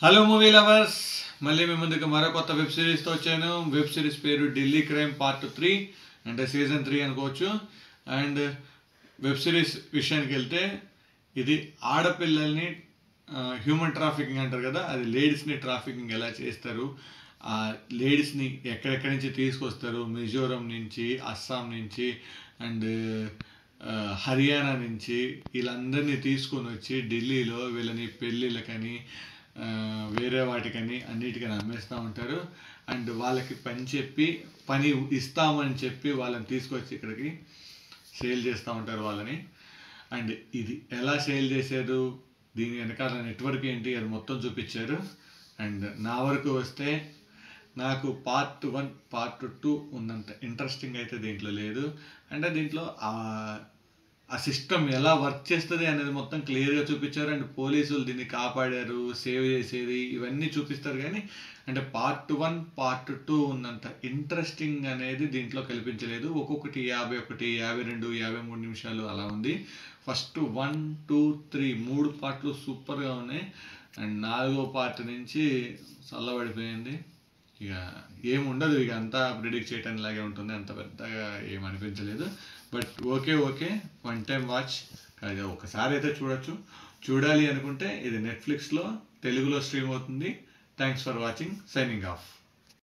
Hello movie lovers, మళ్ళీ మీ ముందుకు మరో కొత్త వెబ్ సిరీస్తో వచ్చాను. వెబ్ సిరీస్ పేరు ఢిల్లీ క్రైమ్ పార్ట్ 3, అంటే సీజన్ 3 అనుకోవచ్చు. అండ్ వెబ్ సిరీస్ విషయానికి వెళ్తే ఇది ఆడపిల్లల్ని హ్యూమన్ ట్రాఫికింగ్ అంటారు కదా, అది లేడీస్ని ట్రాఫికింగ్ ఎలా చేస్తారు, ఆ లేడీస్ని ఎక్కడెక్కడి నుంచి తీసుకొస్తారు, మిజోరం నుంచి, అస్సాం నుంచి అండ్ హర్యానా నుంచి వీళ్ళందరినీ తీసుకొని వచ్చి ఢిల్లీలో వీళ్ళని పెళ్ళిళ్ళకని వేరే వాటికని అన్నిటికని అమ్మేస్తూ ఉంటారు. అండ్ వాళ్ళకి పని ఇస్తామని చెప్పి వాళ్ళని తీసుకొచ్చి ఇక్కడికి సేల్ చేస్తూ ఉంటారు వాళ్ళని. అండ్ ఇది ఎలా సేల్ చేశారు, దీని వెనకాల నెట్వర్క్ ఏంటి, అది మొత్తం చూపించారు. అండ్ నా వరకు వస్తే నాకు పార్ట్ 1 పార్ట్ 2 ఉన్నంత ఇంట్రెస్టింగ్ అయితే దీంట్లో లేదు. అంటే దీంట్లో ఆ సిస్టమ్ ఎలా వర్క్ చేస్తుంది అనేది మొత్తం క్లియర్గా చూపించారు. అండ్ పోలీసులు దీన్ని కాపాడారు, సేవ్ చేసేది ఇవన్నీ చూపిస్తారు. కానీ అంటే పార్ట్ 1 పార్ట్ 2 ఉన్నంత ఇంట్రెస్టింగ్ అనేది దీంట్లో కల్పించలేదు. ఒక్కొక్కటి 51, 52, 53 నిమిషాలు అలా ఉంది. ఫస్ట్ 1, 2, 3 3 పార్ట్లు సూపర్గా ఉన్నాయి. అండ్ 4వ పార్ట్ నుంచి చల్లబడిపోయింది. ఇక ఏముండదు, ఇక అంతా ప్రిడిక్ట్ చేయటానికి లాగే ఉంటుంది, అంత పెద్దగా ఏమనిపించలేదు. But okay 1 time watch. అది ఒకసారి అయితే చూడొచ్చు. చూడాలి అనుకుంటే ఇది నెట్ఫ్లిక్స్లో తెలుగులో స్ట్రీమ్ అవుతుంది. Thanks for watching. Signing off.